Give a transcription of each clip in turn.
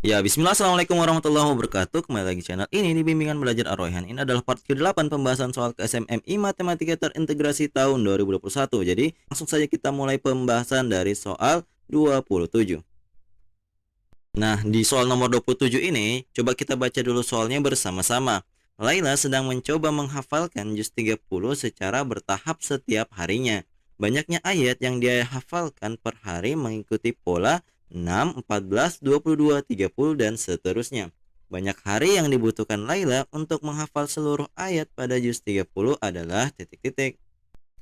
Ya, bismillah, assalamualaikum warahmatullahi wabarakatuh. Kembali lagi channel ini di Bimbingan Belajar Ar-Royhan. Ini adalah part ke-8 pembahasan soal KSMMI Matematika Terintegrasi tahun 2021. Jadi, langsung saja kita mulai pembahasan dari soal 27. Nah, di soal nomor 27 ini, coba kita baca dulu soalnya bersama-sama. Laila sedang mencoba menghafalkan juz 30 secara bertahap setiap harinya. Banyaknya ayat yang dia hafalkan per hari mengikuti pola 6, 14, 22, 30, dan seterusnya. Banyak hari yang dibutuhkan Laila untuk menghafal seluruh ayat pada juz 30 adalah titik-titik.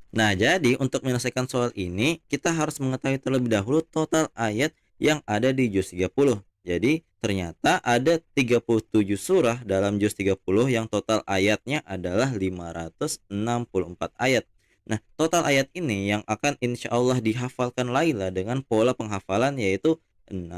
Nah, jadi untuk menyelesaikan soal ini, kita harus mengetahui terlebih dahulu total ayat yang ada di juz 30. Jadi, ternyata ada 37 surah dalam juz 30 yang total ayatnya adalah 564 ayat. Nah, total ayat ini yang akan insya Allah dihafalkan Laila dengan pola penghafalan yaitu 6,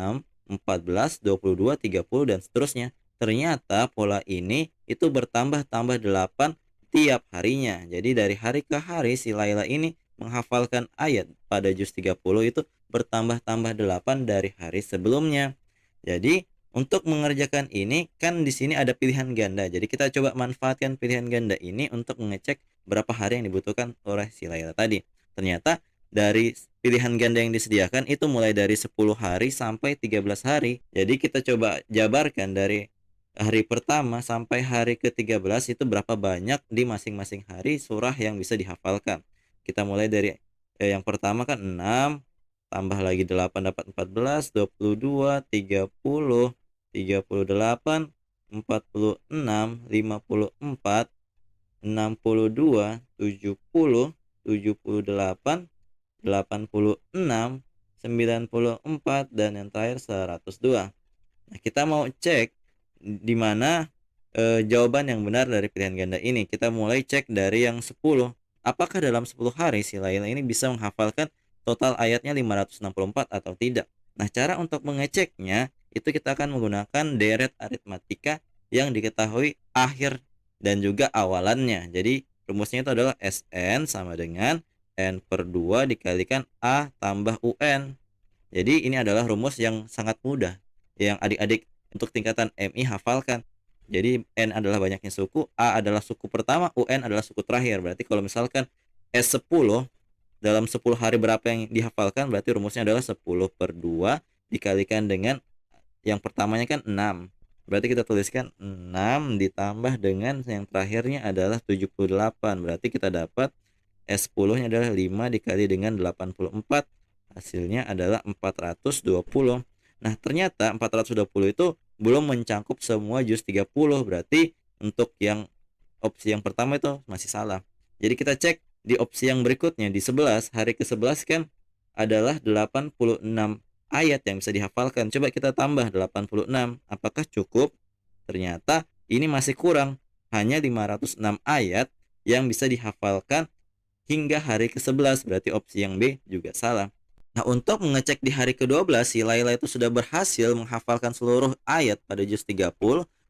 14, 22, 30, dan seterusnya. Ternyata pola ini itu bertambah-tambah 8 tiap harinya. Jadi dari hari ke hari si Laila ini menghafalkan ayat pada juz 30 itu bertambah-tambah 8 dari hari sebelumnya. Jadi untuk mengerjakan ini kan di sini ada pilihan ganda. Jadi kita coba manfaatkan pilihan ganda ini untuk mengecek berapa hari yang dibutuhkan oleh si Laila tadi. Ternyata dari pilihan ganda yang disediakan itu mulai dari 10 hari sampai 13 hari. Jadi kita coba jabarkan dari hari pertama sampai hari ke-13 itu berapa banyak di masing-masing hari surah yang bisa dihafalkan. Kita mulai dari yang pertama kan 6, tambah lagi 8 dapat 14, 22, 30, 38, 46, 54, 62, 70, 78, 86, 94, dan yang terakhir 102. Nah, kita mau cek di mana jawaban yang benar dari pilihan ganda ini. Kita mulai cek dari yang 10. Apakah dalam 10 hari si Laila ini bisa menghafalkan total ayatnya 564 atau tidak? Nah, cara untuk mengeceknya itu kita akan menggunakan deret aritmatika yang diketahui akhir dan juga awalannya. Jadi, rumusnya itu adalah SN sama dengan N per 2 dikalikan A tambah UN. Jadi ini adalah rumus yang sangat mudah yang adik-adik untuk tingkatan MI hafalkan. Jadi N adalah banyaknya suku, A adalah suku pertama, UN adalah suku terakhir. Berarti kalau misalkan S10 dalam 10 hari berapa yang dihafalkan, berarti rumusnya adalah 10 per 2 dikalikan dengan yang pertamanya kan 6. Berarti kita tuliskan 6 ditambah dengan yang terakhirnya adalah 78. Berarti kita dapat S10-nya adalah 5 dikali dengan 84. Hasilnya adalah 420. Nah, ternyata 420 itu belum mencakup semua juz 30. Berarti untuk yang opsi yang pertama itu masih salah. Jadi kita cek di opsi yang berikutnya di 11, hari ke-11 kan adalah 86 ayat yang bisa dihafalkan. Coba kita tambah 86. Apakah cukup? Ternyata ini masih kurang. Hanya 506 ayat yang bisa dihafalkan hingga hari ke-11. Berarti opsi yang B juga salah. Nah, untuk mengecek di hari ke-12 si Laila itu sudah berhasil menghafalkan seluruh ayat pada juz 30,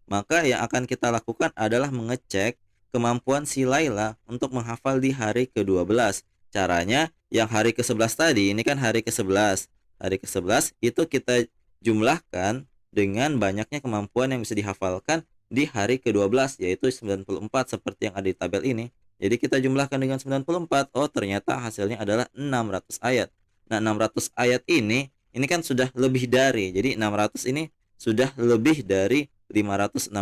maka yang akan kita lakukan adalah mengecek kemampuan si Laila untuk menghafal di hari ke-12. Caranya yang hari ke-11 tadi, ini kan hari ke-11. Hari ke-11 itu kita jumlahkan dengan banyaknya kemampuan yang bisa dihafalkan di hari ke-12 yaitu 94 seperti yang ada di tabel ini. Jadi kita jumlahkan dengan 94. Oh, ternyata hasilnya adalah 600 ayat. Nah, 600 ayat ini kan sudah lebih dari. Jadi 600 ini sudah lebih dari 564.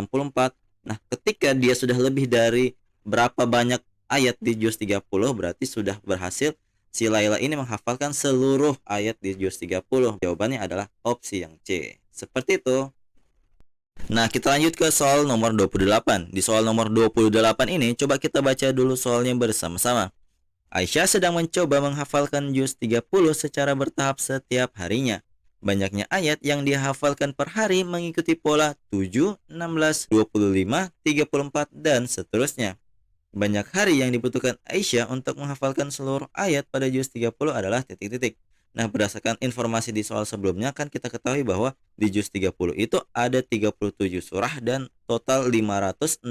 Nah, ketika dia sudah lebih dari berapa banyak ayat di juz 30, berarti sudah berhasil si Laila ini menghafalkan seluruh ayat di juz 30. Jawabannya adalah opsi yang C. Seperti itu. Nah, kita lanjut ke soal nomor 28. Di soal nomor 28 ini, coba kita baca dulu soalnya bersama-sama. Aisyah sedang mencoba menghafalkan juz 30 secara bertahap setiap harinya. Banyaknya ayat yang dia hafalkan per hari mengikuti pola 7, 16, 25, 34, dan seterusnya. Banyak hari yang dibutuhkan Aisyah untuk menghafalkan seluruh ayat pada juz 30 adalah titik-titik. Nah, berdasarkan informasi di soal sebelumnya kan kita ketahui bahwa di juz 30 itu ada 37 surah dan total 564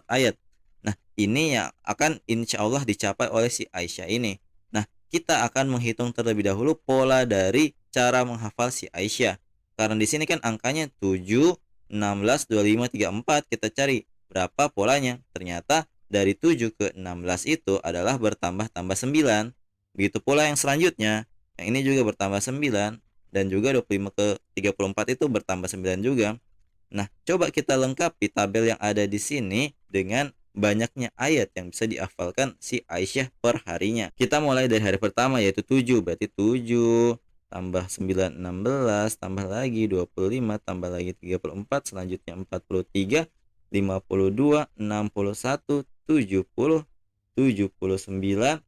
ayat. Nah, ini yang akan insya Allah dicapai oleh si Aisyah ini. Nah, kita akan menghitung terlebih dahulu pola dari cara menghafal si Aisyah. Karena di sini kan angkanya 7, 16, 25, 34. Kita cari berapa polanya. Ternyata dari 7 ke 16 itu adalah bertambah-tambah 9. Begitu pula yang selanjutnya. Yang ini juga bertambah 9 dan juga 25 ke 34 itu bertambah 9 juga. Nah, coba kita lengkapi tabel yang ada di sini dengan banyaknya ayat yang bisa dihafalkan si Aisyah per harinya. Kita mulai dari hari pertama yaitu 7, berarti 7 tambah 9 16, tambah lagi 25, tambah lagi 34, selanjutnya 43, 52, 61, 70, 79,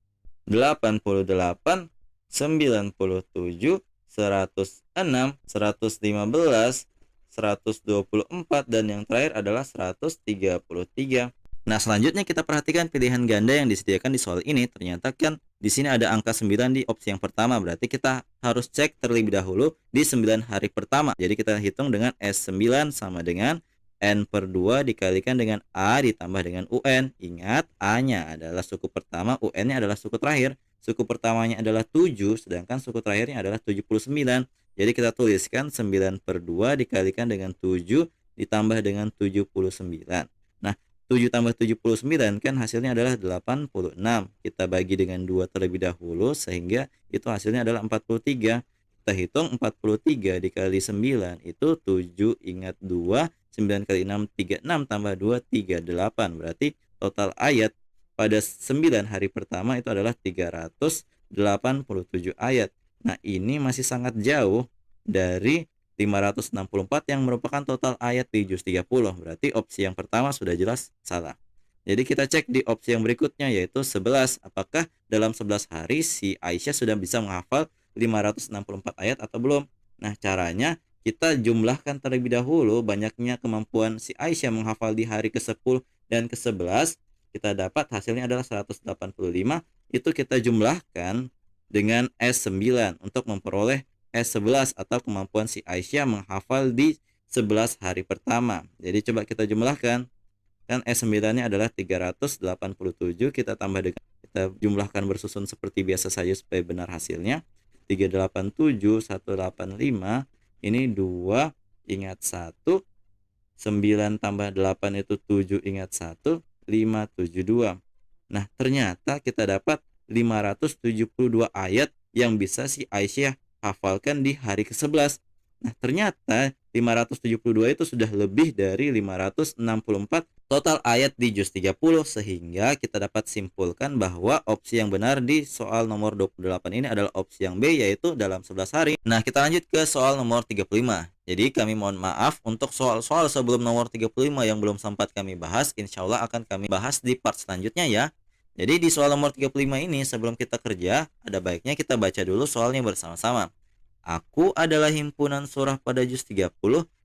88, 97, 106, 115, 124, dan yang terakhir adalah 133. Nah, selanjutnya kita perhatikan pilihan ganda yang disediakan di soal ini. Ternyata kan di sini ada angka 9 di opsi yang pertama. Berarti kita harus cek terlebih dahulu di 9 hari pertama. Jadi kita hitung dengan S9 sama dengan N per 2 dikalikan dengan A ditambah dengan UN. Ingat, A-nya adalah suku pertama, UN-nya adalah suku terakhir. Suku pertamanya adalah 7, sedangkan suku terakhirnya adalah 79. Jadi kita tuliskan 9 per 2 dikalikan dengan 7 ditambah dengan 79. Nah, 7 tambah 79 kan hasilnya adalah 86. Kita bagi dengan 2 terlebih dahulu sehingga itu hasilnya adalah 43. Kita hitung 43 dikali 9 itu 7, ingat 2, 9 kali 6 36 tambah 2 38. Berarti total ayat pada 9 hari pertama itu adalah 387 ayat. Nah, ini masih sangat jauh dari 564 yang merupakan total ayat di juz 30. Berarti opsi yang pertama sudah jelas salah. Jadi kita cek di opsi yang berikutnya yaitu 11. Apakah dalam 11 hari si Aisyah sudah bisa menghafal 564 ayat atau belum? Nah, caranya kita jumlahkan terlebih dahulu banyaknya kemampuan si Aisyah menghafal di hari ke-10 dan ke-11. Kita dapat hasilnya adalah 185. Itu kita jumlahkan dengan S9 untuk memperoleh S11 atau kemampuan si Aisyah menghafal di 11 hari pertama. Jadi coba kita jumlahkan. Kan S9-nya adalah 387, kita tambah dengan kita jumlahkan bersusun seperti biasa saja supaya benar hasilnya. 387, 185, ini 2, ingat 1, 9 tambah 8 itu 7, ingat 1, 572. Nah, ternyata kita dapat 572 ayat yang bisa si Aisyah hafalkan di hari ke-11. Nah, ternyata 572 itu sudah lebih dari 564 total ayat di juz 30, sehingga kita dapat simpulkan bahwa opsi yang benar di soal nomor 28 ini adalah opsi yang B, yaitu dalam 11 hari. Nah, kita lanjut ke soal nomor 35. Jadi kami mohon maaf untuk soal-soal sebelum nomor 35 yang belum sempat kami bahas, insya Allah akan kami bahas di part selanjutnya ya. Jadi di soal nomor 35 ini sebelum kita kerja, ada baiknya kita baca dulu soalnya bersama-sama. Aku adalah himpunan surah pada juz 30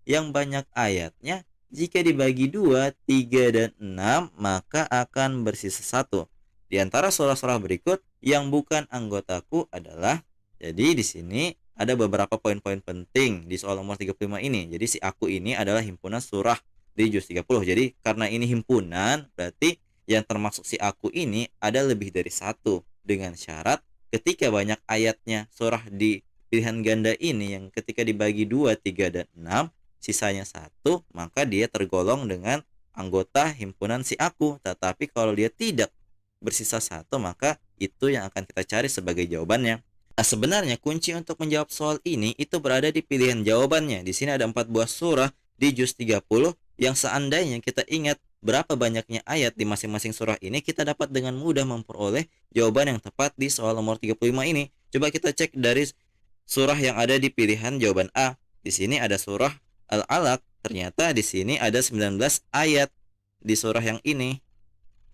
yang banyak ayatnya. Jika dibagi 2, 3, dan 6, maka akan bersisa 1. Di antara surah-surah berikut yang bukan anggotaku adalah, jadi di sini ada beberapa poin-poin penting di soal nomor 35 ini. Jadi si aku ini adalah himpunan surah di juz 30. Jadi karena ini himpunan, berarti yang termasuk si aku ini ada lebih dari satu, dengan syarat ketika banyak ayatnya surah di pilihan ganda ini yang ketika dibagi 2, 3, dan 6 sisanya 1, maka dia tergolong dengan anggota himpunan si aku. Tetapi kalau dia tidak bersisa 1, maka itu yang akan kita cari sebagai jawabannya. Nah, sebenarnya kunci untuk menjawab soal ini itu berada di pilihan jawabannya. Di sini ada 4 buah surah di juz 30 yang seandainya kita ingat berapa banyaknya ayat di masing-masing surah ini, kita dapat dengan mudah memperoleh jawaban yang tepat di soal nomor 35 ini. Coba kita cek dari surah yang ada di pilihan jawaban A. Di sini ada surah Al-Alaq. Ternyata di sini ada 19 ayat di surah yang ini.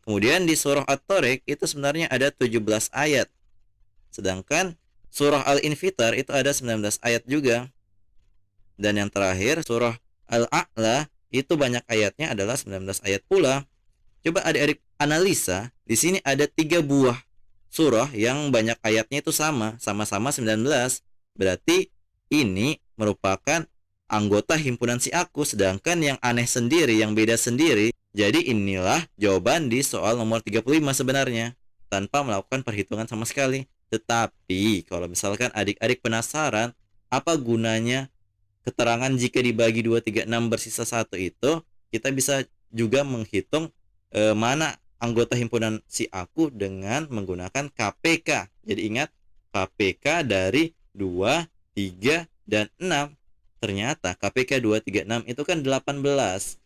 Kemudian di surah At-Tariq itu sebenarnya ada 17 ayat. Sedangkan surah Al-Infitar itu ada 19 ayat juga. Dan yang terakhir surah Al-A'la itu banyak ayatnya adalah 19 ayat pula. Coba adik-adik analisa, di sini ada 3 buah surah yang banyak ayatnya itu sama-sama 19. Berarti ini merupakan anggota himpunan si aku, sedangkan yang aneh sendiri, yang beda sendiri. Jadi inilah jawaban di soal nomor 35 sebenarnya, tanpa melakukan perhitungan sama sekali. Tetapi kalau misalkan adik-adik penasaran apa gunanya keterangan jika dibagi 236 bersisa 1 itu, kita bisa juga menghitung mana anggota himpunan si aku dengan menggunakan KPK. Jadi ingat, KPK dari 2, 3, dan 6. Ternyata KPK 2, 3, 6 itu kan 18.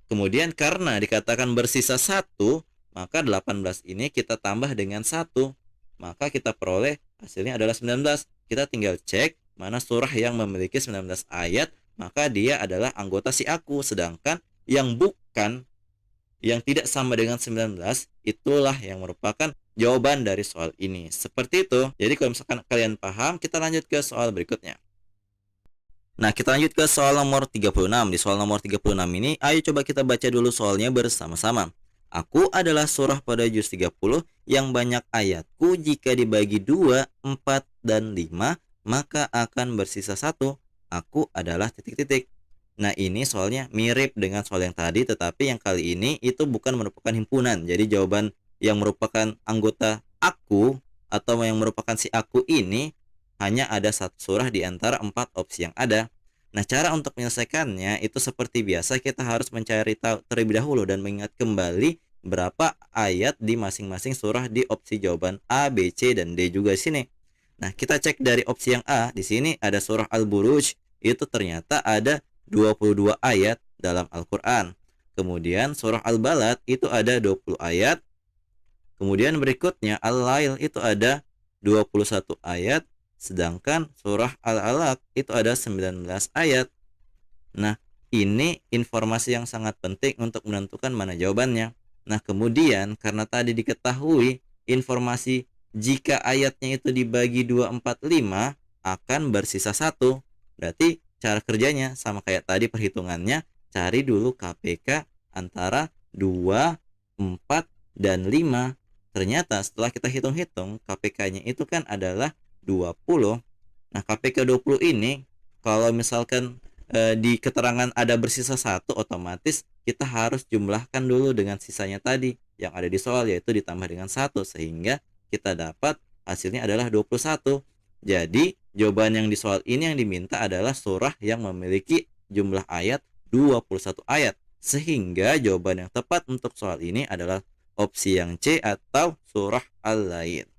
Kemudian karena dikatakan bersisa 1, maka 18 ini kita tambah dengan 1. Maka kita peroleh hasilnya adalah 19. Kita tinggal cek mana surah yang memiliki 19 ayat, maka dia adalah anggota si aku. Sedangkan yang bukan, yang tidak sama dengan 19, itulah yang merupakan jawaban dari soal ini. Seperti itu. Jadi kalau misalkan kalian paham, kita lanjut ke soal berikutnya. Nah, kita lanjut ke soal nomor 36. Di soal nomor 36 ini, ayo coba kita baca dulu soalnya bersama-sama. Aku adalah surah pada juz 30 yang banyak ayatku, jika dibagi 2, 4, dan 5, maka akan bersisa 1. Aku adalah titik-titik. Nah, ini soalnya mirip dengan soal yang tadi, tetapi yang kali ini itu bukan merupakan himpunan. Jadi jawaban yang merupakan anggota aku atau yang merupakan si aku ini hanya ada satu surah di antara 4 opsi yang ada. Nah, cara untuk menyelesaikannya itu seperti biasa, kita harus mencari tahu terlebih dahulu dan mengingat kembali berapa ayat di masing-masing surah di opsi jawaban A, B, C, dan D juga di sini. Nah, kita cek dari opsi yang A. Di sini ada surah Al-Buruj, itu ternyata ada 22 ayat dalam Al-Quran. Kemudian surah Al-Balad itu ada 20 ayat. Kemudian berikutnya Al-Lail itu ada 21 ayat. Sedangkan surah Al-Alaq itu ada 19 ayat. Nah, ini informasi yang sangat penting untuk menentukan mana jawabannya. Nah, kemudian karena tadi diketahui informasi jika ayatnya itu dibagi 2, 4, 5 akan bersisa 1. Berarti cara kerjanya sama kayak tadi perhitungannya, cari dulu KPK antara 2, 4, dan 5. Ternyata setelah kita hitung-hitung, KPK-nya itu kan adalah 20. Nah, KPK 20 ini kalau misalkan di keterangan ada bersisa 1, otomatis kita harus jumlahkan dulu dengan sisanya tadi yang ada di soal, yaitu ditambah dengan 1, sehingga kita dapat hasilnya adalah 21. Jadi jawaban yang di soal ini yang diminta adalah surah yang memiliki jumlah ayat 21 ayat, sehingga jawaban yang tepat untuk soal ini adalah opsi yang C atau surah Al-Lail.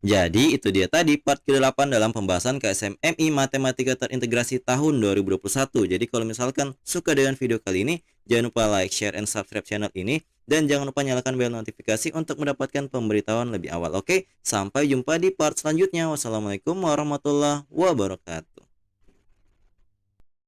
Jadi itu dia tadi part ke-8 dalam pembahasan KSMMI Matematika Terintegrasi tahun 2021. Jadi kalau misalkan suka dengan video kali ini, jangan lupa like, share, and subscribe channel ini. Dan jangan lupa nyalakan bel notifikasi untuk mendapatkan pemberitahuan lebih awal. Oke, sampai jumpa di part selanjutnya. Wassalamualaikum warahmatullahi wabarakatuh.